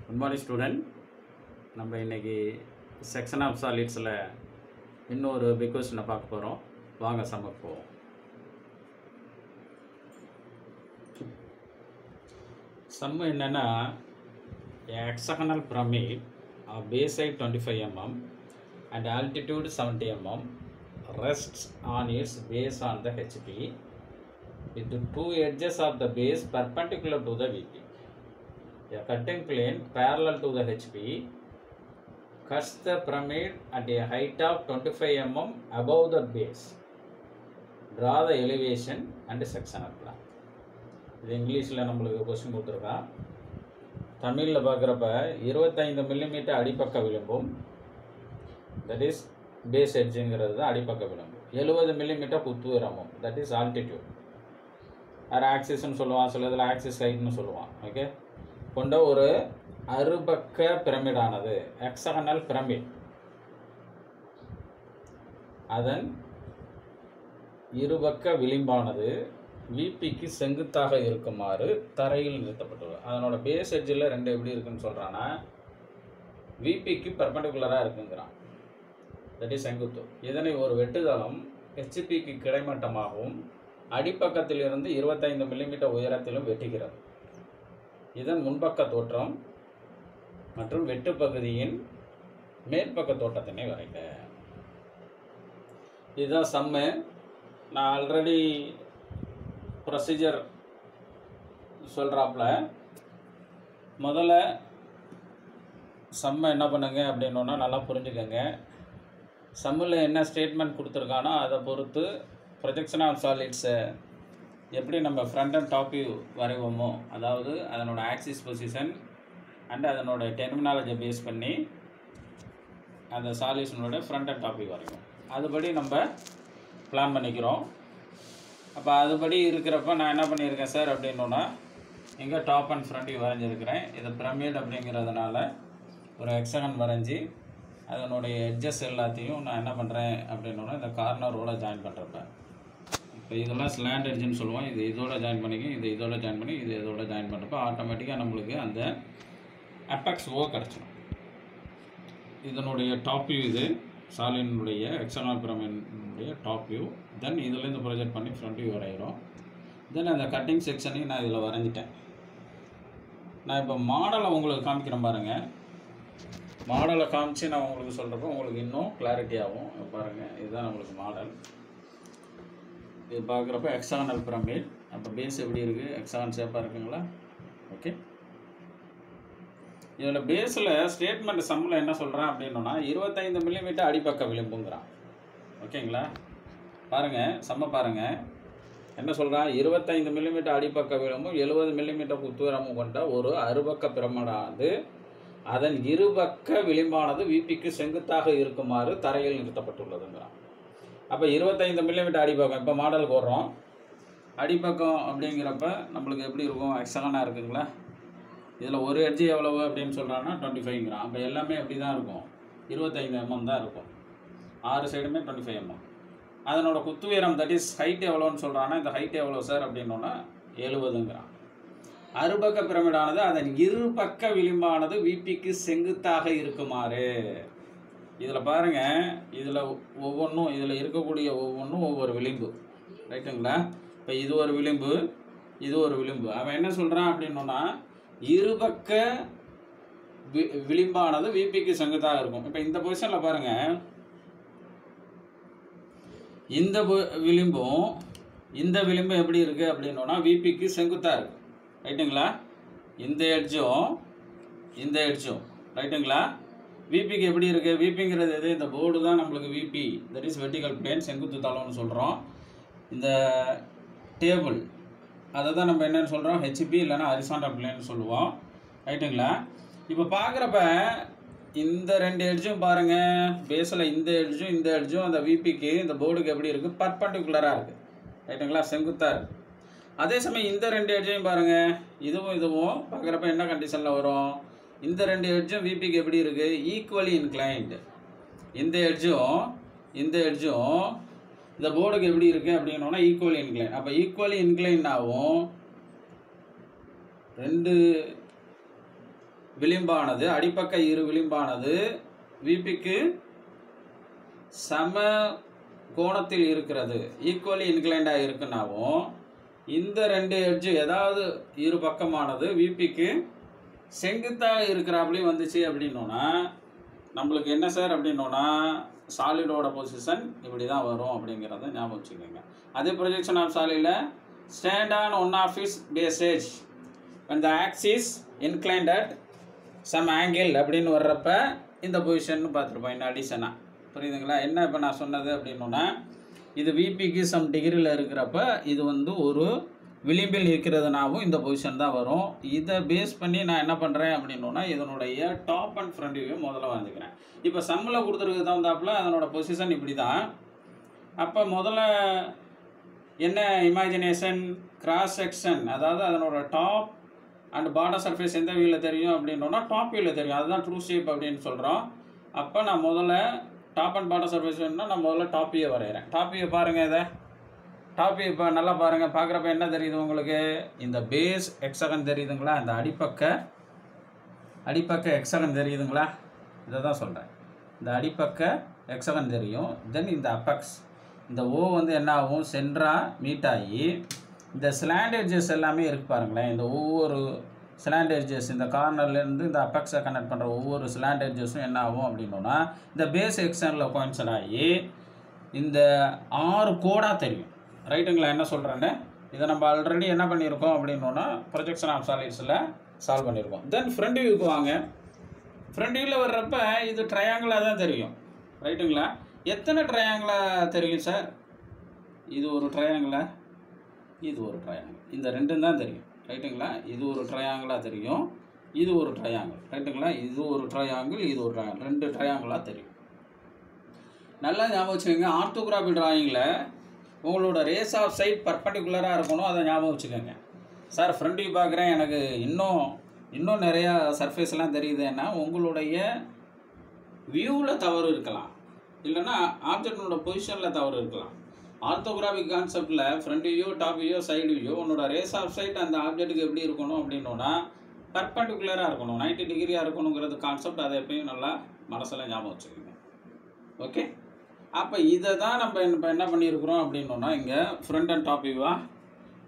Good morning student. நம்ம இன்றைக்கி section of சாலிட்ஸில் இன்னொரு பிக் கொஸ்டினை பார்க்க போகிறோம். வாங்க சம்மக்கு போவோம். சம்மு என்னென்னா, hexagonal pyramid of base height 25 mm and altitude 70 mm rests on its base on the HP with the two edges of the base perpendicular to the VP. A cutting plane parallel to the HP cuts the pyramid at a height of 25 mm above the base. Draw the elevation and sectional plan. இது இங்கிலீஷில் நம்மளுக்கு question கொடுத்துருக்கா. தமிழில் பார்க்குறப்ப 25 millimetre அடிப்பக்க விளிம்பும், that is base எட்ஜுங்கிறது தான் அடிப்பக்க விளிம்பு, 70 millimetre குத்துயரமும், that is altitude, வேறு ஆக்சிஸ்ன்னு சொல்லுவான், சில இதில் ஆக்சிஸ் ஹைட்னு சொல்லுவான், ஓகே, கொண்ட ஒரு அறுபக்க பிரமிடானது ஹெக்ஸகனல் பிரமிட் அதன் இருபக்க விளிம்பானது விபிக்கு செங்குத்தாக இருக்குமாறு தரையில் நிறுத்தப்பட்டுள்ளது. அதனோட பேஸ் எட்ஜில் ரெண்டு எப்படி இருக்குன்னு சொல்கிறான்னா, விபிக்கு பெர்பெண்டிகுலராக இருக்குங்கிறான், தட் இஸ் செங்குத்து. இதனை ஒரு வெட்டுதளம் ஹெச்பிக்கு கிடைமட்டமாகவும் அடிப்பக்கத்திலிருந்து 25 மில்லிமீட்டர் உயரத்திலும் வெட்டுகிறது. இதன் முன்பக்க தோற்றம் மற்றும் வெட்டுப்பகுதியின் மேற்பக்க தோற்றத்தினை வரைக. இதுதான் சம்மு. நான் ஆல்ரெடி ப்ரொசீஜர் சொல்கிறாப்புல, முதல்ல சம்மை என்ன பண்ணுங்க அப்படின்னா நல்லா புரிஞ்சுக்கோங்க. சம்மில் என்ன ஸ்டேட்மெண்ட் கொடுத்துருக்கானோ அதை பொறுத்து ப்ரொஜெக்ஷன் ஆஃப் சாலிட்ஸை எப்படி நம்ம ஃப்ரண்ட் அண்ட் டாப் வியூ வரைவோமோ, அதாவது அதனோட ஆக்சிஸ் பொசிஷன் அண்ட் அதனோட டெர்மினாலஜியை பேஸ் பண்ணி அந்த சாலிட்ஸனோட ஃப்ரண்ட் அண்ட் டாப் வியூ வரைவோம். அதுபடி நம்ம பிளான் பண்ணிக்கிறோம். அப்போ அதுபடி இருக்கிறப்ப நான் என்ன பண்ணியிருக்கேன் சார் அப்படின்னா, இங்கே டாப் அண்ட் ஃப்ரண்ட் வியூ வரைஞ்சிருக்கிறேன். இது பிரமிட் அப்படிங்கிறதுனால ஒரு ஹெக்ஸகன் வரைஞ்சி அதனுடைய எட்ஜஸ் எல்லாத்தையும் நான் என்ன பண்ணுறேன் அப்படின்னா இந்த கார்னரோட ஜாயின் பண்ணுறப்ப, இப்போ இதெல்லாம் ஸ்லாண்ட் எட்ஜுன்னு சொல்லுவோம், இது இதோட ஜாயின் பண்ணிக்க, இது இதோட ஜாயின் பண்ணி, இது இதோட ஜாயின் பண்ணுறப்போ ஆட்டோமேட்டிக்காக நம்மளுக்கு அந்த அபெக்ஸ் ஓ கிடச்சிடும். இதனுடைய டாப் வியூ, இது சாலினுடைய ஹெக்ஸகனல் பிரமிடினுடைய டாப் வியூ. தென் இதுலேருந்து ப்ரொஜெக்ட் பண்ணி ஃப்ரண்ட் வியூ வரைகிறோம். தென் அந்த கட்டிங் செக்ஷனையும் நான் இதில் வரைஞ்சிட்டேன். நான் இப்போ மாடலை உங்களுக்கு காமிக்கிறேன் பாருங்கள். மாடலை காமிச்சு நான் உங்களுக்கு சொல்கிறப்போ உங்களுக்கு இன்னும் கிளாரிட்டி ஆகும். பாருங்கள், இதுதான் நம்மளுக்கு மாடல். இது பார்க்குறப்ப ஹெக்ஸகனல் பிரமிட். அப்போ பேஸ் எப்படி இருக்குது, ஹெக்ஸகன் ஷேப்பாக இருக்குங்களா? ஓகே. இதில் பேஸில் ஸ்டேட்மெண்ட் சம்மில் என்ன சொல்கிறான் அப்படின்னா 25 மில்லிமீட்டர் அடிப்பக்க விளிம்புங்கிறான். ஓகேங்களா? பாருங்கள், சம்ம பாருங்கள் என்ன சொல்கிறான். 25 மில்லிமீட்டர் அடிப்பக்க விளிம்பும் 70 மில்லிமீட்டர் குத்துயரமும் கொண்ட ஒரு அறுபக்க பிரமிடானது அதன் இருபக்க விளிம்பானது விபிக்கு செங்குத்தாக இருக்குமாறு தரையில் நிறுத்தப்பட்டுள்ளதுங்கிறான். அப்போ 25 மில்லிமீட்டர் அடிப்பக்கம், இப்போ மாடலுக்கு வர்றோம். அடிப்பக்கம் அப்படிங்கிறப்ப நம்மளுக்கு எப்படி இருக்கும், ஹெக்ஸகனாக இருக்குங்களா? இதில் ஒரு எட்ஜு எவ்வளவு அப்படின்னு சொல்கிறான்னா 25ங்கிறான். அப்போ எல்லாமே எப்படி தான் இருக்கும், 25 mm தான் இருக்கும். 6 சைடுமே 25 mm. அதனோட குத்து உயரம், தட் இஸ் ஹைட் எவ்வளோன்னு சொல்கிறான்னா, இந்த ஹைட் எவ்வளோ சார் அப்படின்னோன்னா 70ங்கிறான். அறுபக்க பிரமிடானது அதன் இருபக்க விளிம்பானது விபிக்கு செங்குத்தாக இருக்குமாறு. இதில் பாருங்கள், இதில் ஒவ்வொன்றும், இதில் இருக்கக்கூடிய ஒவ்வொன்றும் ஒவ்வொரு விளிம்பு, ரைட்டுங்களா? இப்போ இது ஒரு விளிம்பு, இது ஒரு விளிம்பு. அவன் என்ன சொல்கிறான் அப்படின்னா, இருபக்க விளிம்பானது விபிக்கு செங்குத்தாக இருக்கும். இப்போ இந்த பொசிஷனில் பாருங்கள், இந்த விளிம்பும் இந்த விளிம்பும் எப்படி இருக்குது அப்படின்னா விபிக்கு செங்குத்தாக இருக்குது, ரைட்டுங்களா? இந்த எட்ஜும் இந்த எட்ஜும், ரைட்டுங்களா? விபிக்கு எப்படி இருக்குது, விபிங்கிறது எது, இந்த போர்டு தான் நம்மளுக்கு VP, that is vertical plane, செங்குத்து தளம்னு சொல்கிறோம். இந்த டேபிள் அதை தான் நம்ம என்னென்னு சொல்கிறோம், ஹெச்பி இல்லைன்னா ஹரிசாண்டல் பிளேன்னு சொல்லுவோம், ரைட்டுங்களா? இப்போ பார்க்குறப்ப இந்த ரெண்டு எட்ஜும் பாருங்கள், பேஸில் இந்த எட்ஜும் இந்த எட்ஜும் அந்த விபிக்கு இந்த போர்டுக்கு எப்படி இருக்குது, பர்பெண்டிகுலராக இருக்குது, ரைட்டுங்களா? செங்குத்தாக இருக்குது. அதே சமயம் இந்த ரெண்டு எட்ஜையும் பாருங்கள், இதுவும் இதுவும் பார்க்குறப்ப என்ன கண்டிஷனில் வரும், இந்த ரெண்டு எட்ஜும் விபிக்கு எப்படி இருக்குது, ஈக்குவலி இன்க்ளைன்டு. இந்த எட்ஜும் இந்த எட்ஜும் இந்த போர்டுக்கு எப்படி இருக்குது அப்படின்னா ஈக்குவலி இன்க்ளைன். அப்போ ஈக்குவலி இன்க்ளைன் ஆகும், ரெண்டு விளிம்பானது அடிப்பக்க இரு விளிம்பானது விபிக்கு சம கோணத்தில் இருக்கிறது, ஈக்குவலி இன்க்ளைண்டாக இருக்குன்னாவும் இந்த ரெண்டு எட்ஜு ஏதாவது இரு பக்கமானது விபிக்கு செங்குத்தாக இருக்கிறாப்புலையும் வந்துச்சு அப்படின்னோன்னா நம்மளுக்கு என்ன சார் அப்படின்னோன்னா சாலிடோட பொசிஷன் இப்படி தான் வரும் அப்படிங்கிறத ஞாபகம் வச்சுக்கோங்க. அதே ப்ரொஜெக்ஷன் ஆஃப் சாலிடில் stand on one of its base edge when the axis inclined at some angle அப்படின்னு வர்றப்ப இந்த பொசிஷன் பார்த்துருப்போம். என்ன அடிஷனாக புரியுதுங்களா? என்ன இப்போ நான் சொன்னது அப்படின்னோன்னா இது விபிக்கு சம் டிகிரியில் இருக்கிறப்ப இது வந்து ஒரு விளிம்பில் இருக்கிறதுனாவும் இந்த பொசிஷன் தான் வரும். இதை பேஸ் பண்ணி நான் என்ன பண்ணுறேன் அப்படின்னோன்னா இதனுடைய டாப் அண்ட் ஃப்ரண்ட் வியூ முதல்ல வந்துக்கிறேன். இப்போ சம்மில் கொடுத்துருக்கு தகுந்தாப்புல அதனோட பொசிஷன் இப்படி தான். அப்போ முதல்ல என்ன இமேஜினேஷன், கிராஸ் செக்ஷன், அதாவது அதனோட டாப் அண்ட் பார்டர் சர்ஃபேஸ் எந்த வியூவில் தெரியும் அப்படின்னோன்னா டாப் வியூவில் தெரியும். அதுதான் ட்ரூ ஷேப் அப்படின்னு சொல்கிறோம். அப்போ நான் முதல்ல டாப் அண்ட் பார்டர் சர்ஃபேஸ் வேணும்னா நான் முதல்ல டாப் வியூ வரைகிறேன். டாப் வியூ பாருங்கள், இதை டாப் வியூ இப்போ நல்லா பாருங்கள். பார்க்குறப்ப என்ன தெரியுது உங்களுக்கு? இந்த பேஸ் எக்ஸகன் தெரியுதுங்களா? இந்த அடிப்பக்க எக்ஸகன் தெரியுதுங்களா? இதை தான் சொல்கிறேன். இந்த அடிப்பக்க எக்ஸகன் தெரியும். தென் இந்த அப்பக்ஸ், இந்த ஓ வந்து என்ன ஆகும்? சென்டராக மீட் ஆகி இந்த ஸ்லாண்ட் எட்ஜஸ் எல்லாமே இருக்குது பாருங்களேன். இந்த ஒவ்வொரு ஸ்லாண்ட் எட்ஜஸ், இந்த கார்னர்லேருந்து இந்த அப்பக்ஸை கனெக்ட் பண்ணுற ஒவ்வொரு ஸ்லாண்ட் எட்ஜஸும் என்ன ஆகும் அப்படின்னோன்னா இந்த பேஸ் எக்ஸனில் கோயின்சைட் ஆகி இந்த 6 கோடாக தெரியும். ரைட்டுங்களா? என்ன சொல்கிறேன்னு இதை நம்ம ஆல்ரெடி என்ன பண்ணியிருக்கோம் அப்படின்னோன்னா ப்ரொஜெக்ஷன் ஆஃப் சாலிட்ஸில் சால்வ் பண்ணியிருக்கோம். தென் ஃப்ரண்ட் வியூக்கு வாங்க. ஃப்ரண்ட் வியூவில் வர்றப்ப இது ட்ரையாங்கிளாக தான் தெரியும். ரைட்டுங்களா? எத்தனை ட்ரையாங்கிளாக தெரியும் சார்? இது ஒரு ட்ரையாங்கிளா, இது ஒரு ட்ரையாங்கிள். இந்த ரெண்டும் தான் தெரியும். ரைட்டுங்களா? இது ஒரு ட்ரையாங்கிளாக தெரியும், இது ஒரு ட்ரையாங்கிள். ரைட்டுங்களா? இது ஒரு ட்ரையாங்கிள், இது ஒரு ட்ரையாங்கிள். 2 ட்ரையாங்கிளாக தெரியும். நல்லா ஞாபகம் வச்சுக்கோங்க. ஆர்த்தோகிராஃபி டிராயிங்கில் உங்களோட ரேஸ் ஆஃப் சைட் பர்பண்டிகுலராக இருக்கணும். அதை ஞாபகம் வச்சுக்கோங்க. சார் ஃப்ரண்ட் வியூ பார்க்குறேன், எனக்கு இன்னும் நிறையா சர்ஃபேஸ்லாம் தெரியுதுன்னா உங்களுடைய வியூவில் தவறு இருக்கலாம், இல்லைன்னா ஆப்ஜெக்டோட பொசிஷனில் தவறு இருக்கலாம். ஆர்த்தோகிராஃபிக் கான்செப்டில் front view, top view, side view, உன்னோட ரேஸ் ஆஃப் சைட் அந்த ஆப்ஜெக்ட்டுக்கு எப்படி இருக்கணும் அப்படின்னோன்னா பர்பண்டிகுலராக இருக்கணும், 90 டிகிரியாக இருக்கணுங்கிறது கான்செப்ட். அதை எப்பயும் நல்லா மனசில் ஞாபகம் வச்சுக்கோங்க. ஓகே, அப்போ இதை தான் நம்ம இப்போ என்ன பண்ணியிருக்கிறோம் அப்படின்னோன்னா இங்கே ஃப்ரண்ட் அண்ட் டாப் வியூவாக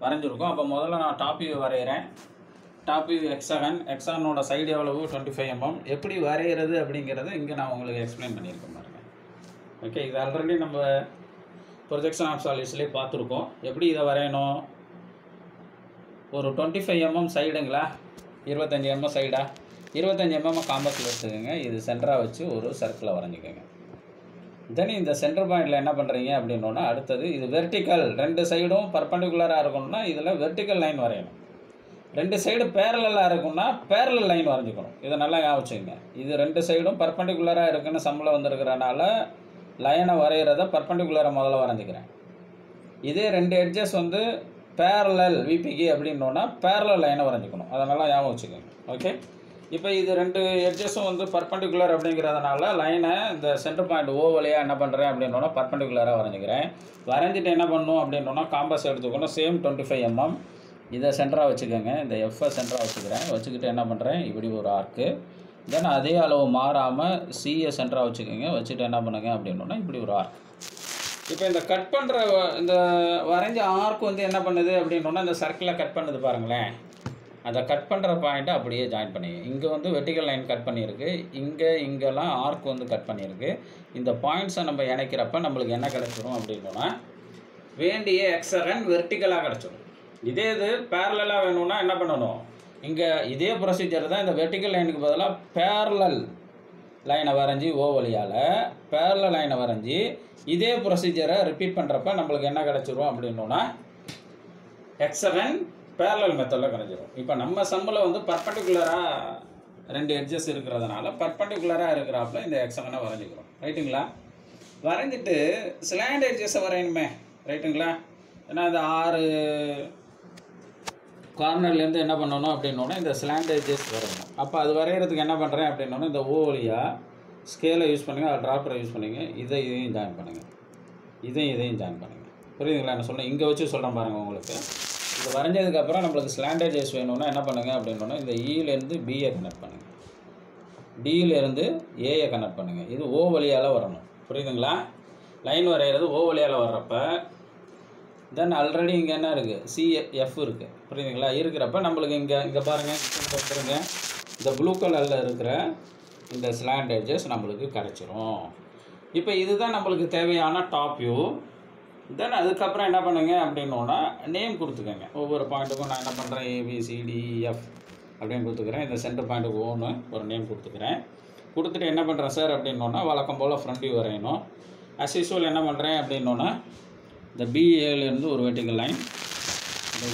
வரைஞ்சிருக்கோம். அப்போ முதல்ல நான் டாப் வியூ வரைகிறேன். டாப் வியூ எக்ஸகனோட சைடு எவ்வளவு? 25 mm. எப்படி வரைகிறது அப்படிங்கிறது இங்கே நான் உங்களுக்கு எக்ஸ்பிளைன் பண்ணியிருக்கேன் பாருங்கள். ஓகே, இது ஆல்ரெடி நம்ம ப்ரொஜெக்ஷன் ஆஃப் சாலிட்ஸ்லேயே பார்த்துருக்கோம். எப்படி இதை வரையணும்? ஒரு 25 mm சைடுங்களா, 25 mm சைடா, 25 mm காம்பஸில் எடுத்துக்கோங்க. இது சென்டராக வச்சு ஒரு சர்க்கிளை வரைஞ்சிக்கோங்க. தென் இந்த சென்டர் பாயிண்டில் என்ன பண்ணுறீங்க அப்படின்னோன்னா அடுத்தது இது வெர்டிக்கல், 2 சைடும் பர்பண்டிகுலராக இருக்கணும்னா இதில் வெர்டிக்கல் லைன் வரையணும். 2 சைடு பேரலாக இருக்குன்னா பேரலல் லைன் வரைஞ்சிக்கணும். இதை நல்லா ஞாபகம் வச்சுக்கோங்க. இது 2 சைடும் பர்பண்டிகுலராக இருக்குன்னு சம்மில் வந்துருக்கிறனால லைனை வரைகிறத பர்பண்டிகுலரை முதல்ல வரைஞ்சிக்கிறேன். இதே 2 எட்ஜஸ் வந்து பேரலல் விபிக்கு அப்படின்னோன்னா பேரலல் லைனை வரைஞ்சிக்கணும். அதை நல்லா ஞாபகம் வச்சுக்கோங்க. ஓகே, இப்போ இது 2 எட்ஜஸும் வந்து பர்பண்டிகுலர் அப்படிங்கிறதுனால லைனை இந்த சென்டர் பாயிண்ட் ஓ வழியாக என்ன பண்ணுறேன் அப்படின்னோன்னா பர்பண்டிகுலராக வரைஞ்சிக்கிறேன். வரைஞ்சிட்டு என்ன பண்ணணும் அப்படின்னோன்னா காம்பஸ் எடுத்துக்கணும். Same 25 mm. இதை சென்டராக வச்சுக்கோங்க. இந்த எஃப்ஐ சென்டராக வச்சுக்கிறேன். வச்சுக்கிட்டு என்ன பண்ணுறேன், இப்படி ஒரு ஆர்க்கு. தென் அதே அளவு மாறாமல் சியை சென்டராக வச்சுக்கோங்க. வச்சுட்டு என்ன பண்ணுங்க அப்படின்னோன்னா இப்படி ஒரு ஆர்க். இப்போ இந்த கட் பண்ணுற இந்த வரைஞ்ச ஆர்க் வந்து என்ன பண்ணுது அப்படின்னோன்னா இந்த சர்க்கிளில் கட் பண்ணுது பாருங்களேன். அதை கட் பண்ணுற பாயிண்ட்டை அப்படியே ஜாயின் பண்ணிங்க. இங்கே வந்து வெர்டிக்கல் லைன் கட் பண்ணியிருக்கு, இங்கெல்லாம் ஆர்க் வந்து கட் பண்ணியிருக்கு. இந்த பாயிண்ட்ஸை நம்ம இணைக்கிறப்ப நம்மளுக்கு என்ன கிடச்சிரும் அப்படின்னோன்னா வேண்டிய எக்ஸகன் வெர்டிக்கலாக கிடச்சிடும். இதே இது பேரலாக வேணும்னா என்ன பண்ணணும், இங்கே இதே ப்ரொசீஜர் தான். இந்த வெர்டிக்கல் லைனுக்கு பதிலாக பேரலல் லைனை வரைஞ்சி ஓ வழியால் பேரலல் லைனை வரைஞ்சி இதே ப்ரொசீஜரை ரிப்பீட் பண்ணுறப்ப நம்மளுக்கு என்ன கிடச்சிரும் அப்படின்னோன்னா எக்ஸகன் பேரலல் மெத்தடில் கிடச்சிரும். இப்போ நம்ம சம்மில் வந்து பர்பண்டிகுலராக 2 எட்ஜஸ் இருக்கிறதுனால பர்பண்டிகுலராக இருக்கிறாப்புல இந்த எக்ஸகனை வரைஞ்சிக்கிறோம். ரைட்டுங்களா? வரைஞ்சிட்டு ஸ்லாண்ட் எட்ஜஸை வரையணுமே. ரைட்டுங்களா? ஏன்னா இந்த 6 கார்னர்லேருந்து என்ன பண்ணணும் அப்படின்னோன்னா இந்த ஸ்லாண்ட் எட்ஜஸ் வரையணும். அப்போ அது வரைகிறதுக்கு என்ன பண்ணுறேன் அப்படின்னோன்னா இந்த ஓ வழியாக ஸ்கேலை யூஸ் பண்ணுங்கள், அது ட்ராப்டரை யூஸ் பண்ணுங்க. இதையும் ஜாயின் பண்ணுங்கள், இதையும் ஜாயின் பண்ணுங்கள். புரியுதுங்களா? என்ன சொல்கிறேன், இங்கே வச்சு சொல்கிறேன் பாருங்கள். உங்களுக்கு இது வரைஞ்சதுக்கப்புறம் நம்மளுக்கு ஸ்லாண்ட் எட்ஜஸ் வேணும்னா என்ன பண்ணுங்கள் அப்படின்னோன்னா இந்த ஈலேருந்து பியை கனெக்ட் பண்ணுங்கள். டியிலேருந்து ஏயை கனெக்ட் பண்ணுங்கள். இது ஓ வழியால் வரணும். புரியுதுங்களா? லைன் வரைகிறது ஓ வழியால் வர்றப்ப தென் ஆல்ரெடி இங்கே என்ன இருக்குது, சிஎஃப் இருக்குது. புரியுதுங்களா? இருக்கிறப்ப நம்மளுக்கு இங்கே பாருங்கள், வந்துருங்க, இந்த ப்ளூ கலரில் இருக்கிற இந்த ஸ்லாண்ட் எட்ஜஸ் நம்மளுக்கு கிடச்சிரும். இப்போ இதுதான் நம்மளுக்கு தேவையான டாப் வியூ. தென் அதுக்கப்புறம் என்ன பண்ணுங்க அப்படின்னோன்னா நேம் கொடுத்துக்கோங்க. ஒவ்வொரு பாயிண்ட்டுக்கும் நான் என்ன பண்ணுறேன், ஏபிசிடிஎஃப் அப்படின்னு கொடுத்துக்கிறேன். இந்த சென்டர் பாயிண்ட்டுக்கு ஓன்னு ஒரு நேம் கொடுத்துக்கிறேன். கொடுத்துட்டு என்ன பண்ணுறேன் சார் அப்படின்னோன்னா வழக்கம் போல் ஃப்ரண்ட் வியூ வரையணும். அஸ் யூஸ்வல் என்ன பண்ணுறேன் அப்படின்னோன்னா இந்த பிஏலேருந்து ஒரு வெர்டிக்கல் லைன், இந்த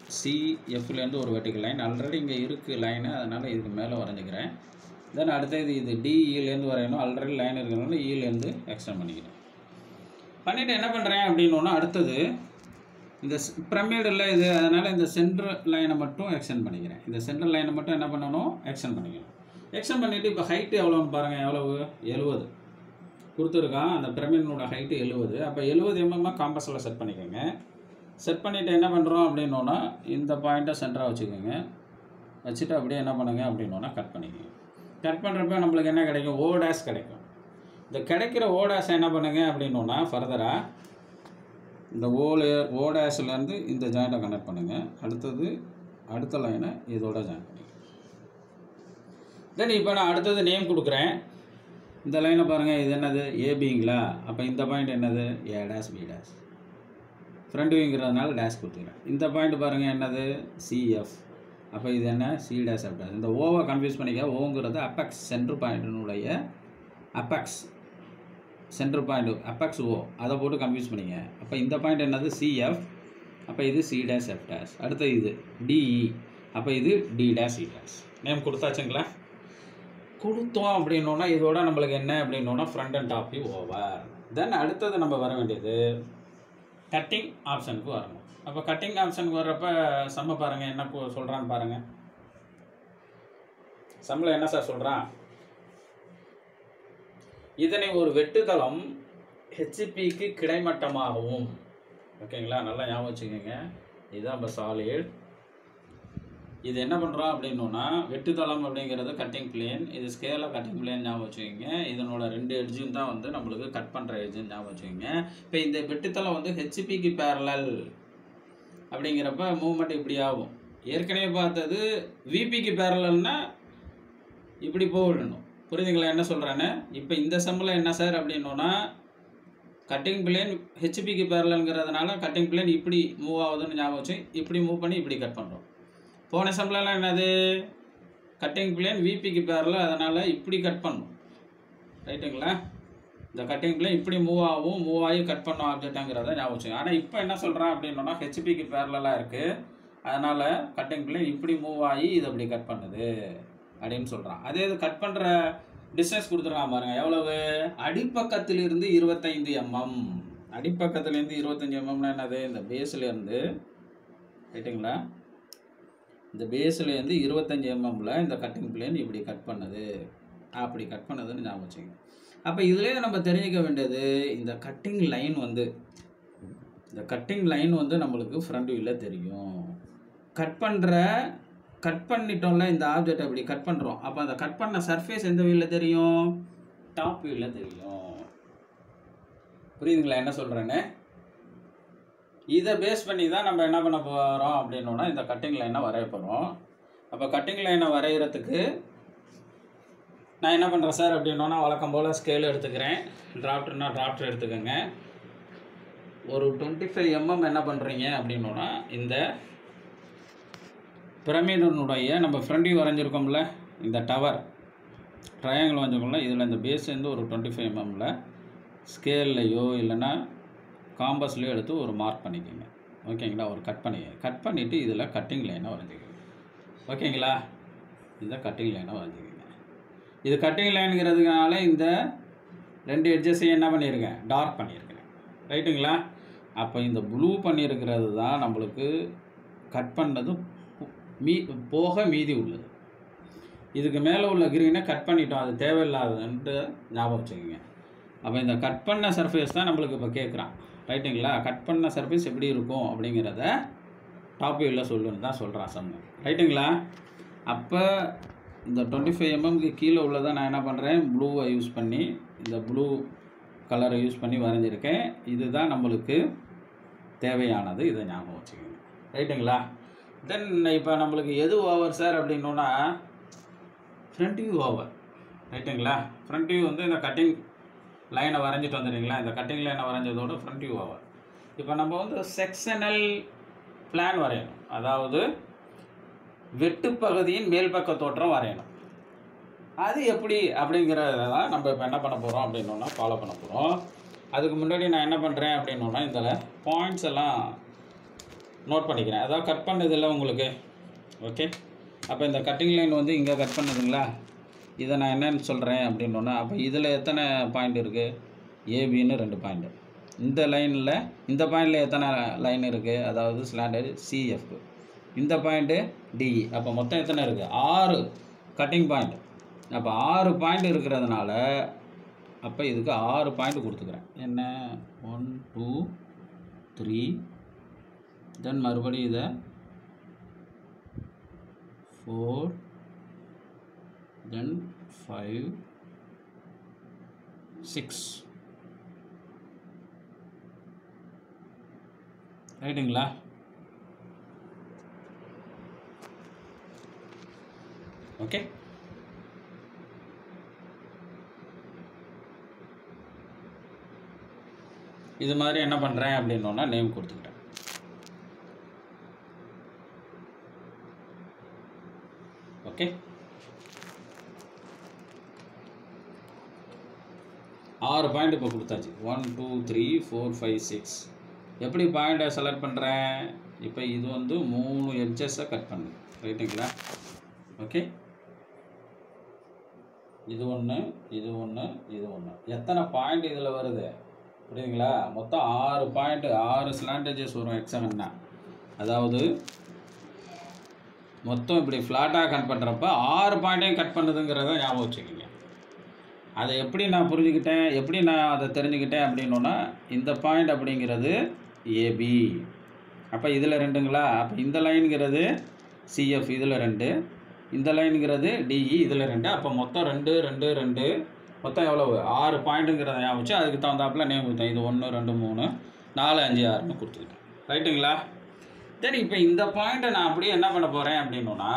ஓசிஎஃப்லேருந்து ஒரு வெர்டிக்கல் லைன். ஆல்ரெடி இங்கே இருக்குது லைனு, அதனால் இதுக்கு மேலே வரைஞ்சிக்கிறேன். தென் அடுத்தது இது டிஇலேருந்து வரையணும். ஆல்ரெடி லைன் இருக்கிறதுனால இலேருந்து எக்ஸ்டெண்ட் பண்ணிக்கிறேன். பண்ணிவிட்டு என்ன பண்ணுறேன் அப்படின்னோன்னா அடுத்தது இந்த பிரமிடில் இது, அதனால் இந்த சென்ட்ரல் லைனை மட்டும் எக்ஸ்டெண்ட் பண்ணிக்கிறேன். இந்த சென்ட்ரல் லைனை மட்டும் என்ன பண்ணணும், எக்ஸ்டெண்ட் பண்ணிக்கணும். எக்ஸ்டெண்ட் பண்ணிவிட்டு இப்போ ஹைட்டு எவ்வளோன்னு பாருங்கள், எவ்வளவு 70 கொடுத்துருக்கான். அந்த பிரமிடனோட ஹைட்டு 70. அப்போ 70 mm காம்பஸில் செட் பண்ணிக்கோங்க. செட் பண்ணிவிட்டு என்ன பண்ணுறோம் அப்படின்னோன்னா இந்த பாயிண்ட்டை சென்டராக வச்சுக்கோங்க. வச்சுட்டு அப்படியே என்ன பண்ணுங்க அப்படின்னோன்னா கட் பண்ணிக்கோங்க. கட் பண்ணுறப்ப நம்மளுக்கு என்ன கிடைக்கும், ஓ டேஷ் கிடைக்கும். இந்த கிடைக்கிற ஓ டேஷை என்ன பண்ணுங்க அப்படின்னோன்னா ஃபர்தராக இந்த ஓ டேஷ்லேருந்து இந்த ஜாயிண்ட்டை கனெக்ட் பண்ணுங்கள். அடுத்தது அடுத்த லைனை இதோட ஜாயின் பண்ணிங்க. தென் இப்போ நான் அடுத்தது நேம் கொடுக்குறேன். இந்த லைனை பாருங்கள், இது என்னது, ஏபிங்களா? அப்போ இந்த பாயிண்ட் என்னது, A dash B dash. Front வியூங்கிறதுனால டேஷ் கொடுத்துக்கிறேன். இந்த பாயிண்ட் பாருங்கள் என்னது, சிஎஃப். அப்போ இது என்ன, சி டேஷ் எஃப் டேஷ். இந்த ஓவை கன்ஃபியூஸ் பண்ணிக்க. ஓங்கிறது அப்பெக்ஸ் சென்டர் பாயிண்டினுடைய apex centre point, apex O, அதை போட்டு கன்ஃபியூஸ் பண்ணிங்க. அப்போ இந்த பாயிண்ட் என்னது, சிஎஃப். அப்போ இது சி டேஷ் எஃப் டேஷ். அடுத்து இது டிஇ. அப்போ இது D dash E dash. Name கொடுத்தாச்சுங்களா? கொடுத்தோம் அப்படின்னோன்னா இதோட நம்மளுக்கு என்ன அப்படின்னோன்னா front and top view over. Then அடுத்தது நம்ம வர வேண்டியது கட்டிங் ஆப்ஷனுக்கு வரணும். அப்போ கட்டிங் ஆப்ஷனுக்கு வர்றப்ப சம்ம பாருங்கள் என்ன சொல்கிறான்னு பாருங்கள். சம்மில் என்ன சார் சொல்கிறான், இதனை ஒரு வெட்டுதளம் ஹெச்பிக்கு கிடைமட்டமாகவும், ஓகேங்களா, நல்லா ஞாபகம் வச்சுக்கோங்க. இதுதான் நம்ம சாலிட். இது என்ன பண்ணுறோம் அப்படின்னோன்னா வெட்டுதளம் அப்படிங்கிறது கட்டிங் பிளேன். இது ஸ்கேலாக கட்டிங் பிளேன் ஞாபகம் வச்சுக்கோங்க. இதனோட 2 எட்ஜும் தான் வந்து நம்மளுக்கு கட் பண்ணுற எட்ஜுன்னு ஞாபகம் வச்சுக்கோங்க. இப்போ இந்த வெட்டுத்தளம் வந்து ஹெச்பிக்கு பேரலல் அப்படிங்கிறப்ப மூவ்மெண்ட் இப்படி ஆகும். ஏற்கனவே பார்த்தது விபிக்கு பேரலல்னா இப்படி போடணும். புரியுதுங்களா என்ன சொல்கிறேன்னு? இப்போ இந்த சம்மில் என்ன சார் அப்படின்னோன்னா கட்டிங் பிளேன் ஹெச்பிக்கு பேரலங்கிறதுனால கட்டிங் பிளேன் இப்படி மூவ் ஆகுதுன்னு ஞாபகம் வச்சு இப்படி மூவ் பண்ணி இப்படி கட் பண்ணுறோம். போன சம்லலாம் என்னது, கட்டிங் பிளேன் விபிக்கு பேரலல், அதனால் இப்படி கட் பண்ணணும். ரைட்டுங்களா? இந்த கட்டிங் பிளேன் இப்படி மூவ் ஆகி கட் பண்ணோம் ஆப்ஜெக்ட்டுங்கிறத ஞாபகம் வச்சுங்க. ஆனால் இப்போ என்ன சொல்கிறேன் அப்படின்னோன்னா ஹெச்பிக்கு பேரலாக இருக்குது, அதனால் கட்டிங் பிளேன் இப்படி மூவ் ஆகி இது அப்படி கட் பண்ணுது அப்படின்னு சொல்கிறான். அதே இது கட் பண்ணுற டிஸ்டன்ஸ் கொடுத்துருக்கான் பாருங்கள், எவ்வளவு, அடிப்பக்கத்திலிருந்து 25 mm. அடிப்பக்கத்துலேருந்து 25 mmனா என்னது, இந்த பேஸ்லேருந்து, ரைட்டுங்களா, இந்த பேஸ்லேருந்து 25 mmல இந்த கட்டிங் பிளேன் இப்படி கட் பண்ணுது, அப்படி கட் பண்ணதுன்னு ஞாபகம் வச்சுங்க. அப்போ இதுலேயே நம்ம தெரிஞ்சிக்க வேண்டியது இந்த கட்டிங் லைன் வந்து நம்மளுக்கு ஃப்ரண்ட் வியூவில் தெரியும். கட் பண்ணிட்டோம்ல இந்த ஆப்ஜெக்ட் அப்படி கட் பண்ணுறோம். அப்போ அந்த கட் பண்ண சர்ஃபேஸ் எந்த வியூவில் தெரியும், டாப் வியூவில் தெரியும். புரியுதுங்களா என்ன சொல்கிறேன்னு? இதை பேஸ் பண்ணி தான் நம்ம என்ன பண்ண போகிறோம் அப்படின்னோன்னா இந்த கட்டிங் லைனை வரைய போகிறோம். அப்போ கட்டிங் லைனை வரைகிறதுக்கு நான் என்ன பண்ணுறேன் சார் அப்படின்னோன்னா வழக்கம் போல் ஸ்கேல் எடுத்துக்கிறேன். டிராஃப்டர் எடுத்துக்கோங்க. ஒரு 25 mm என்ன பண்ணுறீங்க அப்படின்னோன்னா இந்த பிரமிடனுடைய நம்ம ஃப்ரண்ட் வியூ வரைஞ்சிருக்கோம்ல, இந்த டவர் ட்ரையாங்கிள் வரைஞ்சிருக்கோம்ல, இதில் இந்த பேஸ்லேருந்து ஒரு 25 mmல ஸ்கேல்லையோ இல்லைன்னா காம்பஸ்லையோ எடுத்து ஒரு மார்க் பண்ணிக்கோங்க. ஓகேங்களா? ஒரு கட் பண்ணிவிட்டு இதில் கட்டிங் லைனை வரைஞ்சிக்கோங்க. ஓகேங்களா? இந்த கட்டிங் லைனை வரைஞ்சிக்கோங்க. இது கட்டிங் லைனுங்கிறதுனால இந்த 2 எட்ஜஸையும் என்ன பண்ணியிருக்கேன், டார்க் பண்ணியிருக்கிறேன். ரைட்டுங்களா? அப்போ இந்த ப்ளூ பண்ணியிருக்கிறது தான் நம்மளுக்கு கட் பண்ணது போக மீதி உள்ளது. இதுக்கு மேலே உள்ள கிரீனை கட் பண்ணிட்டோம், அது தேவையில்லாதுன்ட்டு ஞாபகம் வச்சுக்கோங்க. அப்போ இந்த கட் பண்ண சர்ஃபேஸ் தான் நம்மளுக்கு இப்போ கேட்குறான். ரைட்டுங்களா? கட் பண்ண சர்ஃபேஸ் எப்படி இருக்கும் அப்படிங்கிறத டாப் வியூவில் சொல்லுன்னு தான் சொல்கிறான் சம்மு. ரைட்டுங்களா? அப்போ இந்த 25 mm கீழே உள்ளதை நான் என்ன பண்ணுறேன், ப்ளூவை யூஸ் பண்ணி, இந்த ப்ளூ கலரை யூஸ் பண்ணி வரைஞ்சிருக்கேன். இதுதான் நம்மளுக்கு தேவையானது, இதை ஞாபகம் வச்சுக்கோங்க. ரைட்டுங்களா? தென் இப்போ நம்மளுக்கு எது ஓவர் சார் அப்படின்னோன்னா ஃப்ரண்ட் வியூ ஓவர். ரைட்டுங்களா? ஃப்ரண்ட் வியூ வந்து இந்த கட்டிங் லைனை வரைஞ்சிட்டு வந்துடுங்களா, இந்த கட்டிங் லைனை வரைஞ்சதோட ஃப்ரண்ட் வியூ ஓவர். இப்போ நம்ம வந்து செக்ஷனல் பிளான் வரையணும், அதாவது வெட்டு பகுதியின் மேல் பக்க தோற்றம் வரையணும். அது எப்படி அப்படிங்கிறத தான் நம்ம இப்போ என்ன பண்ண போகிறோம் அப்படின்னோன்னா ஃபாலோ பண்ண போகிறோம். அதுக்கு முன்னாடி நான் என்ன பண்ணுறேன் அப்படின்னோன்னா இதில் பாயிண்ட்ஸ் எல்லாம் நோட் பண்ணிக்கிறேன். அதாவது கட் பண்ணதில்லை உங்களுக்கு. ஓகே, அப்போ இந்த கட்டிங் லைன் வந்து இங்கே கட் பண்ணதுங்களா, இதை நான் என்னென்னு சொல்கிறேன் அப்படின்னோன்னா, அப்போ இதில் எத்தனை பாயிண்ட் இருக்குது, ஏபின்னு 2 பாயிண்ட்டு. இந்த லைனில் இந்த பாயிண்டில் எத்தனை லைன் இருக்குது, அதாவது ஸ்லாண்டர்டு சிஎஃப். இந்த பாயிண்ட்டு டிஇ. அப்போ மொத்தம் எத்தனை இருக்குது, 6 கட்டிங் பாயிண்ட். அப்போ 6 பாயிண்ட் இருக்கிறதுனால அப்போ இதுக்கு 6 பாயிண்ட் கொடுத்துக்கிறேன். என்ன, 1 2 3, தென் மறுபடியும் இதை 4, தென் 5 6. ரைட்டுங்களா? ஓகே, இது மாதிரி என்ன பண்ணுறேன் அப்படின்னோன்னா நேம் கொடுத்துக்கிட்டேன். ஓகே, 6 பாயிண்ட் இப்போ கொடுத்தாச்சு. 1 2 3 4 5 6. எப்படி பாயிண்ட்டை செலக்ட் பண்ணுறேன், இப்போ இது வந்து 3 எட்ஜஸை கட் பண்ணு. ரைட்டுங்களா? ஓகே, இது ஒன்று, இது ஒன்று, இது ஒன்று. எத்தனை பாயிண்ட் இதில் வருது புரியுதுங்களா? மொத்தம் 6 பாயிண்ட், 6 ஸ்லாண்டேஜஸ் வரும் எக்ஸாம்னா. அதாவது மொத்தம் இப்படி ஃப்ளாட்டாக கட் பண்ணுறப்ப 6 பாயிண்ட்டையும் கட் பண்ணுதுங்கிறத ஞாபகம் வச்சுக்கிங்க. அதை எப்படி நான் புரிஞ்சுக்கிட்டேன், எப்படி நான் அதை தெரிஞ்சுக்கிட்டேன் அப்படின்னோன்னா, இந்த பாயிண்ட் அப்படிங்கிறது ஏபி. அப்போ இதில் 2ங்களா, அப்போ இந்த லைனுங்கிறது சிஎஃப், இதில் 2. இந்த லைனுங்கிறது டிஇ, இதில் 2. அப்போ மொத்தம் 2 2 2, மொத்தம் எவ்வளவு, 6 பாயிண்ட்டுங்கிறத ஞாபகம் வச்சு அதுக்கு தகுந்தாப்பில் நேம் கொடுத்தேன். இது 1 2 3 4 5 6ன்னு கொடுத்துக்கிட்டேன். ரைட்டுங்களா? சரி, இப்போ இந்த பாயிண்ட்டை நான் அப்படியே என்ன பண்ண போகிறேன் அப்படின்னோன்னா,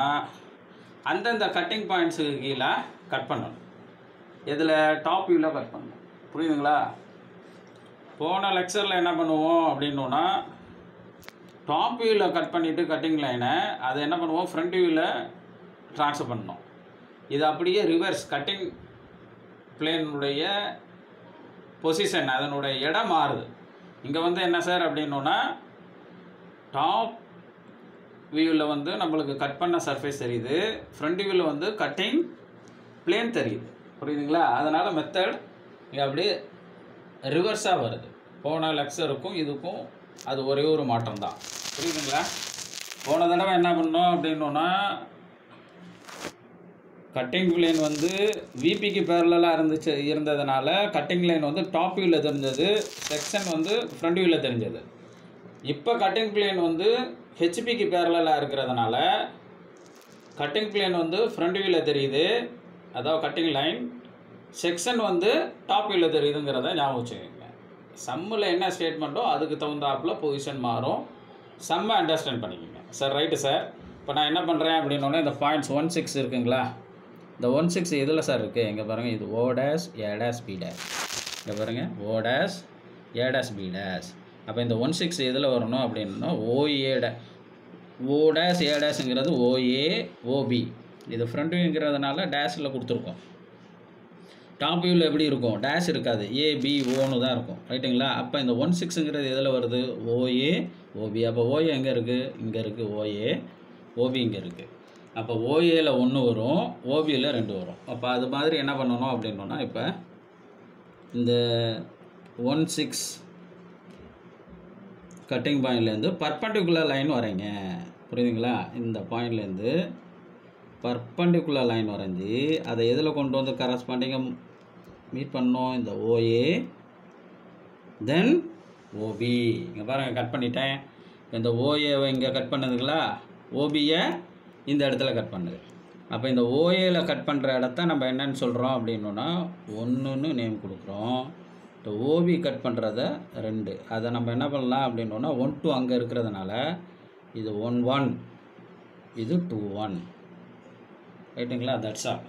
அந்தந்த கட்டிங் பாயிண்ட்ஸுக்கு கீழே கட் பண்ணணும். இதில் டாப் வியூவில் கட் பண்ணணும். புரியுதுங்களா? போன லெக்சரில் என்ன பண்ணுவோம் அப்படின்னோன்னா, டாப் வியூவில் கட் பண்ணிவிட்டு கட்டிங் லைனை அதை என்ன பண்ணுவோம், ஃப்ரண்ட் வியூவில் ட்ரான்ஸ்ஃபர் பண்ணணும். இது அப்படியே ரிவர்ஸ், கட்டிங் பிளேனுடைய பொசிஷன், அதனுடைய இடம் மாறுது. இங்கே வந்து என்ன சார் அப்படின்னோன்னா, டாப் வியூவில் வந்து நம்மளுக்கு கட் பண்ண சர்ஃபேஸ் தெரியுது, ஃப்ரண்ட் வியூவில் வந்து கட்டிங் பிளேன் தெரியுது. புரியுதுங்களா? அதனால் மெத்தட் இங்கே அப்படியே ரிவர்ஸாக வருது. போன லெக்சருக்கும் இதுக்கும் அது ஒரே ஒரு மாற்றம் தான். புரியுதுங்களா? போன தடவை என்ன பண்ணோம் அப்படின்னோன்னா, கட்டிங் பிளேன் வந்து விபிக்கு பேரலாக இருந்ததுனால கட்டிங் லைன் வந்து டாப் வியூவில் தெரிஞ்சது, செக்ஷன் வந்து ஃப்ரண்ட் வியூவில் தெரிஞ்சது. இப்போ கட்டிங் பிளேன் வந்து ஹெச்பிக்கு பேரலாக இருக்கிறதுனால கட்டிங் பிளேன் வந்து ஃப்ரண்ட் வியூவில் தெரியுது, அதாவது கட்டிங் லைன். செக்ஷன் வந்து டாப் வியூவில் தெரியுதுங்கிறத ஞாபகம் வச்சுக்கோங்க. சம்மில் என்ன ஸ்டேட்மெண்ட்டோ அதுக்கு தகுந்தாப்பில் பொசிஷன் மாறும். சம்மை அண்டர்ஸ்டாண்ட் பண்ணிக்கோங்க. சார் ரைட்டு சார், இப்போ நான் என்ன பண்ணுறேன் அப்படின்னோடனே இந்த பாயிண்ட்ஸ் 1 6 இருக்குங்களா, இந்த 1 6 எதில் சார் இருக்குது, இங்கே பாருங்கள், இது O dash A dash B dash. இங்கே பாருங்கள், O dash A dash B dash. அப்போ இந்த 1 6 எதில் வரணும் அப்படின்னா O dash A டேஷுங்கிறது OA OB. இது ஃப்ரண்ட் வியூங்கிறதுனால டேஷில் கொடுத்துருக்கோம். டாப் வியூவில் எப்படி இருக்கும், டேஷ் இருக்காது, ஏபி ஓன்னு தான் இருக்கும். ரைட்டுங்களா? அப்போ இந்த 1 6ங்கிறது எதில் வருது, OA OB. அப்போ OA எங்கே இருக்குது, இங்கே இருக்குது OA, OB இங்கே இருக்குது. அப்போ OAயில் 1 வரும், OBயில் 2 வரும். அப்போ அது மாதிரி என்ன பண்ணணும் அப்படின்னோன்னா, இப்போ இந்த 1 6 கட்டிங் பாயிண்ட்லேருந்து பர்பண்டிகுலர் லைன் வரைங்க. புரியுதுங்களா? இந்த பாயிண்ட்லேருந்து பர்பண்டிகுலர் லைன் வரைஞ்சி அதை எதில் கொண்டு வந்து கரஸ்பாண்டிங்காக மீட் பண்ணோம், இந்த OA தென் OB. இங்கே பாருங்கள், கட் பண்ணிட்டேன். இந்த OAவை இங்கே கட் பண்ணுதுங்களா, OBயை இந்த இடத்துல கட் பண்ணுது. அப்போ இந்த ஓஏல கட் பண்ணுற இடத்த நம்ம என்னன்னு சொல்கிறோம் அப்படின்னா 1ன்னு நேம் கொடுக்குறோம். இந்த ஓபி கட் பண்ணுறத 2. அதை நம்ம என்ன பண்ணலாம் அப்படின்னா 1 2 அங்கே இருக்கிறதுனால இது 1 1, இது 2 1. ரைட்டுங்களா? That's all.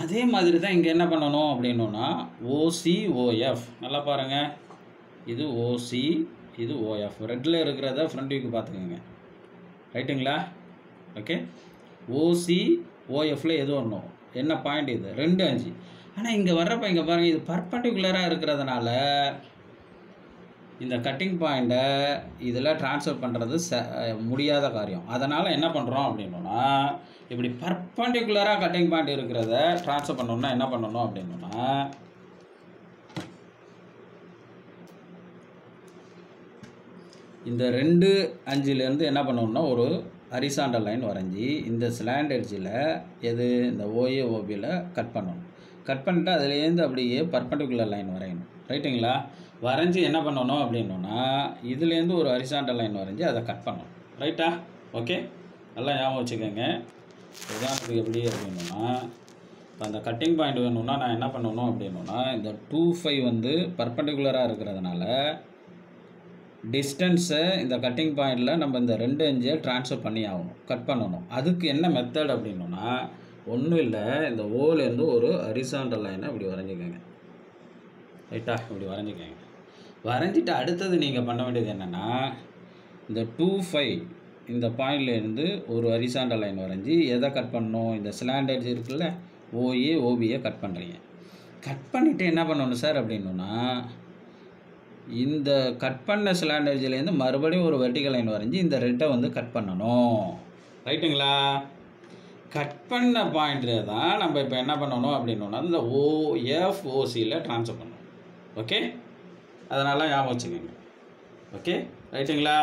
அதே மாதிரி தான் இங்கே என்ன பண்ணணும் அப்படின்னா ஓசி ஓஎஃப். நல்லா பாருங்கள், இது ஓசி, இது ஓஎஃப். ரெட்டில் இருக்கிறத ஃப்ரண்ட் வியூக்கு பார்த்துக்கோங்க. ரைட்டுங்களா? ஓகே. ஓசி ஓஎஃப்ல எது வரணும், என்ன பாயிண்ட் இது 2 5. ஆனால் இங்கே வர்றப்ப இங்கே பாருங்கள், இது பர்பண்டிகுலராக இருக்கிறதுனால இந்த கட்டிங் பாயிண்ட்டை இதில் ட்ரான்ஸ்ஃபர் பண்ணுறது முடியாத காரியம். அதனால் என்ன பண்ணுறோம் அப்படின்னா இப்படி பர்பண்டிகுலராக கட்டிங் பாயிண்ட் இருக்கிறத ட்ரான்ஸ்ஃபர் பண்ணணும்னா என்ன பண்ணணும் அப்படின்னா இந்த 2 5லேருந்து என்ன பண்ணணும்னா ஒரு ஹரிசாண்டல் லைன் வரைஞ்சி இந்த ஸ்லாண்ட் எட்ஜில் எது இந்த ஓஏ ஓபியில் கட் பண்ணணும். கட் பண்ணிட்டு அதுலேருந்து அப்படியே பர்பண்டிகுலர் லைன் வரையணும். ரைட்டுங்களா? வரைஞ்சி என்ன பண்ணணும் அப்படின்னா இதுலேருந்து ஒரு ஹரிசாண்டல் லைன் வரைஞ்சி அதை கட் பண்ணணும். ரைட்டா? ஓகே, நல்லா ஞாபகம் வச்சுக்கோங்க. உதாரணத்துக்கு எப்படி அப்படின்னா இப்போ அந்த கட்டிங் பாயிண்ட் வேணும்னா நான் என்ன பண்ணணும் அப்படின்னா இந்த 2 5 வந்து பர்பண்டிகுலராக இருக்கிறதுனால டிஸ்டன்ஸை இந்த கட்டிங் பாயிண்டில் நம்ம இந்த 2 5 ட்ரான்ஸ்ஃபர் பண்ணி ஆகணும், கட் பண்ணணும். அதுக்கு என்ன மெத்தட் அப்படின்னா ஒன்றும் இல்லை, இந்த ஓலேருந்து ஒரு ஹரிசாண்டல் லைனை இப்படி வரைஞ்சிக்கோங்க. ரைட்டா? இப்படி வரைஞ்சிக்கோங்க. வரைஞ்சிட்டு அடுத்தது நீங்கள் பண்ண வேண்டியது என்னென்னா இந்த 2 5 இந்த பாயிண்ட்லேருந்து ஒரு ஹரிசாண்டல் லைன் வரைஞ்சி எதை கட் பண்ணணும், இந்த ஸ்லாண்ட் எட்ஜ் இருக்குல்ல ஓஏ ஓபியை கட் பண்ணுறீங்க. கட் பண்ணிவிட்டு என்ன பண்ணணும் சார் அப்படின்னா இந்த கட் பண்ண ஸ்லாண்ட் எட்ஜிலேருந்து மறுபடியும் ஒரு வெர்டிகல் லைன் வரைஞ்சி இந்த ரெட்டை வந்து கட் பண்ணணும். ரைட்டுங்களா? கட் பண்ண பாயிண்ட்டில் தான் நம்ம இப்போ என்ன பண்ணணும் அப்படின்னா இந்த ஓஎஃப் ஓசியில் ட்ரான்ஸ்ஃபர் பண்ணணும். ஓகே, அதனால் ஞாபகம் வச்சுக்கோங்க. ஓகே, ரைட்டுங்களா?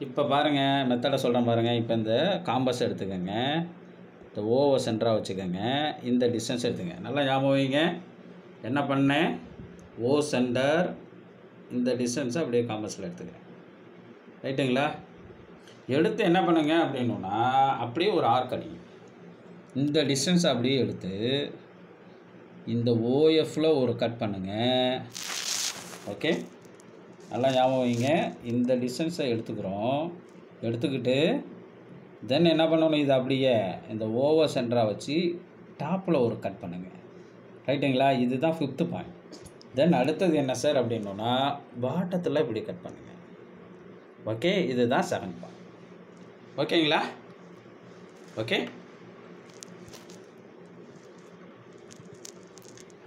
இப்போ பாருங்கள், மெத்தடை சொல்கிறேன் பாருங்கள். இப்போ இந்த காம்பஸ் எடுத்துக்கோங்க, இந்த ஓவை சென்டராக வச்சுக்கோங்க, இந்த டிஸ்டன்ஸ் எடுத்துங்க. நல்லா ஞாபகம் வைங்க. என்ன பண்ணேன், ஓ சென்டர், இந்த டிஸ்டன்ஸை அப்படியே காம்பஸில் எடுத்துக்கிறேன். ரைட்டுங்களா? எடுத்து என்ன பண்ணுங்க அப்படின்னா அப்படியே ஒரு ஆர்க் அடிங்க. இந்த டிஸ்டன்ஸை அப்படியே எடுத்து இந்த ஓஎஃப்ல ஒரு கட் பண்ணுங்கள். ஓகே, நல்லா ஞாபகம் வைங்க. இந்த டிஸ்டன்ஸை எடுத்துக்கிறோம். எடுத்துக்கிட்டு தென் என்ன பண்ணணும், இது அப்படியே இந்த ஓவர் சென்டராக வச்சு டாப்பில் ஒரு கட் பண்ணுங்கள். ரைட்டுங்களா? இதுதான் 5th பாயிண்ட். தென் அடுத்தது என்ன சார் அப்படின்னா பாட்டத்தில் இப்படி கட் பண்ணுங்கள். ஓகே, இதுதான் 7th பாயிண்ட். ஓகேங்களா? ஓகே,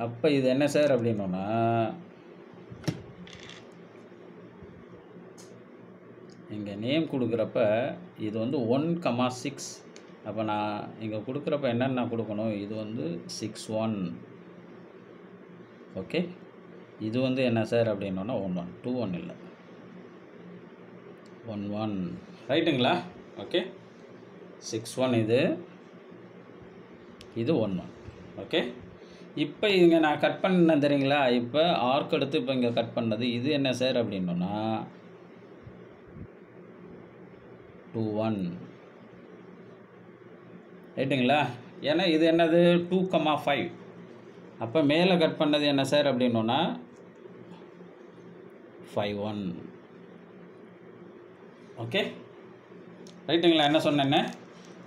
அப்போ இது என்ன சார் அப்படின்னா இங்கே நேம் கொடுக்குறப்ப இது வந்து 1,6. அப்போ நான் இங்கே கொடுக்குறப்ப என்னென்ன கொடுக்கணும், இது வந்து 6 1. ஓகே, இது வந்து என்ன சார் அப்படின்னா 1 1 2 1 இல்லை 1 1. ரைட்டுங்களா? ஓகே, 6 1 இது 1 1. ஓகே, இப்போ இங்கே நான் கட் பண்ணேன் தெரியுங்களா? இப்போ ஆர்க் எடுத்து இப்போ இங்கே கட் பண்ணது இது என்ன சார் அப்படின்னா 2 1. ரைட்டுங்களா? ஏன்னா இது என்னது 2,5. அப்போ மேலே கட் பண்ணது என்ன சார் அப்படின்னா 5 1. ஓகே, ரைட்டுங்களா? என்ன சொன்னேன்னு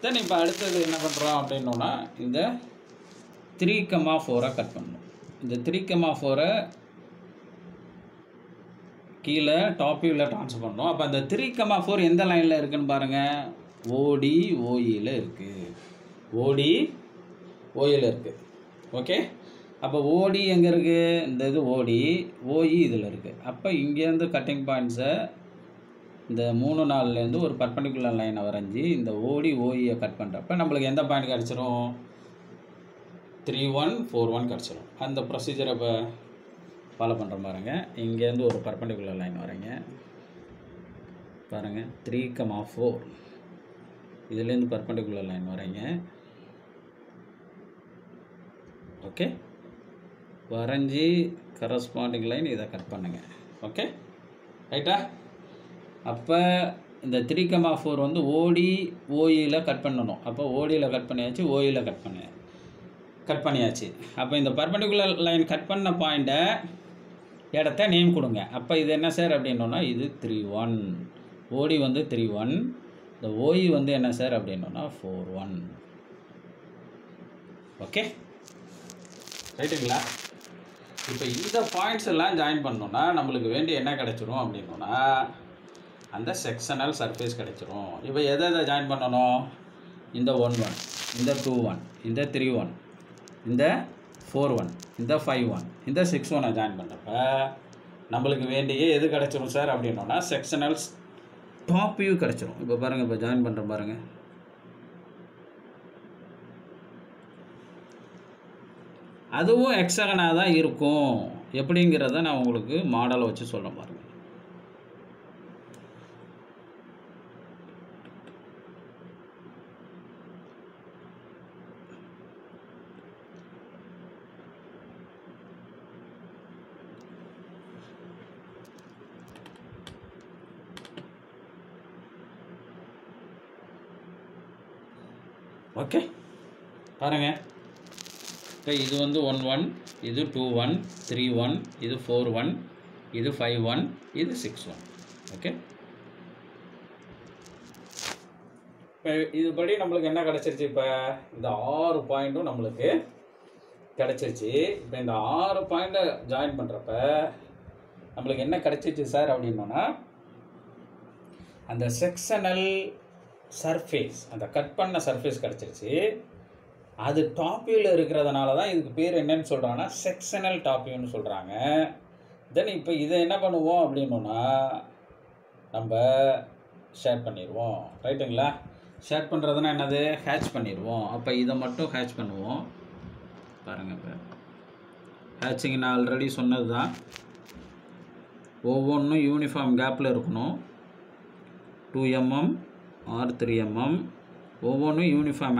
தென் இப்போ அடுத்தது என்ன பண்ணுறோம் அப்படின்னா இந்த 3,4 கட் பண்ணணும். இந்த 3,4 கீழே டாப் வியூவில் ட்ரான்ஸ்ஃபர் பண்ணணும். அப்போ அந்த 3,4 எந்த லைனில் இருக்குதுன்னு பாருங்கள், ஓடி ஓஇயில் இருக்குது. ஓடி ஓஇயில் இருக்குது. ஓகே, அப்போ ஓடி எங்கே இருக்குது, இந்த இது ஓடி ஓஇ இதில் இருக்குது. அப்போ இங்கேருந்து கட்டிங் பாயிண்ட்ஸை இந்த 3 4லேருந்து ஒரு பர்பண்டிகுலர் லைனை வரைஞ்சி இந்த ஓடி ஓஇயை கட் பண்ணுறப்ப நம்மளுக்கு எந்த பாயிண்ட் கிடச்சிரும், 3 1 4 1 கிடச்சிரும். அந்த ப்ரொசீஜரை இப்போ ஃபாலோ பண்ணுற பாருங்க. இங்கேருந்து ஒரு பர்பண்டிகுலர் லைன் வரைங்க பாருங்கள், 3,4 இதுலேருந்து பர்பண்டிகுலர் லைன் வரைங்க. ஓகே, வரைஞ்சி கரஸ்பாண்டிங் லைன் இதை கட் பண்ணுங்கள். ஓகே, ரைட்டா? அப்போ இந்த 3,4 வந்து ஓடி ஓஇயில் கட் பண்ணணும். அப்போ ஓடியில் கட் பண்ணியாச்சு, ஓஇயில் கட் பண்ணியாச்சு. அப்போ இந்த பர்பண்டிகுலர் லைன் கட் பண்ண பாயிண்ட்டை இடத்த நேம் கொடுங்க. அப்போ இது என்ன சார் அப்படின்னோன்னா இது 3,1. ஓடி வந்து 3,1. இந்த ஓஇ வந்து என்ன சார் அப்படின்னோன்னா 4,1. ஓகே, ரைட்டுங்களா? இப்போ இந்த பாயிண்ட்ஸ் எல்லாம் ஜாயின் பண்ணோன்னா நம்மளுக்கு வேண்டிய என்ன கிடச்சிரும் அப்படின்னோன்னா அந்த செக்ஷனல் சர்ஃபேஸ் கிடச்சிரும். இப்போ எதை ஜாயின் பண்ணணும்? இந்த 1,1, இந்த 2,1, இந்த 3,1, இந்த 4,1, இந்த 5,1, இந்த 6,1 ஜாயின் பண்ணுறப்ப நம்மளுக்கு வேண்டிய எது கிடச்சிரும் சார் அப்படின்னோன்னா செக்ஷனல் டாப் வியூ கிடச்சிரும். இப்போ பாருங்கள், இப்போ ஜாயின் பண்ணுறேன் பாருங்கள். அதுவும் ஹெக்ஸகனாக தான் இருக்கும். எப்படிங்கிறத நான் உங்களுக்கு மாடலை வச்சு சொல்ல பாருங்கள். ஓகே, பாருங்கள். இப்போ இது வந்து 1,1, இது 2,1, 3,1, இது 4,1, இது 5,1, இது 6,1. ஓகே, இப்போ இதுபடி நம்மளுக்கு என்ன கிடச்சிருச்சு? இப்போ இந்த 6 பாயிண்ட்டும் நம்மளுக்கு கிடச்சிருச்சு. இப்போ இந்த 6 பாயிண்ட்டை ஜாயின் பண்ணுறப்ப நம்மளுக்கு என்ன கிடச்சிருச்சு சார் அப்படின்னோன்னா அந்த செக்ஷனல் சர்ஃபேஸ், அந்த கட் பண்ண சர்ஃபேஸ் கிடச்சிருச்சு. அது டாப் வியூவில் இருக்கிறதுனால தான் இதுக்கு பேர் என்னன்னு சொல்கிறாங்கன்னா செக்ஷனல் டாப் வியூன்னு சொல்கிறாங்க. தென் இப்போ இதை என்ன பண்ணுவோம் அப்படின்னோன்னா நம்ம ஷேர் பண்ணிடுவோம். ரைட்டுங்களா? ஷேர் பண்ணுறதுனா என்னது? ஹேட்ச் பண்ணிடுவோம். அப்போ இதை மட்டும் ஹேட்ச் பண்ணுவோம். பாருங்கள், இப்போ ஹேட்சிங் நான் ஆல்ரெடி சொன்னது தான். ஒவ்வொன்றும் யூனிஃபார்ம் கேப்பில் இருக்கணும். 2 mm or 3 mm ஒவ்வொன்றும் யூனிஃபார்ம்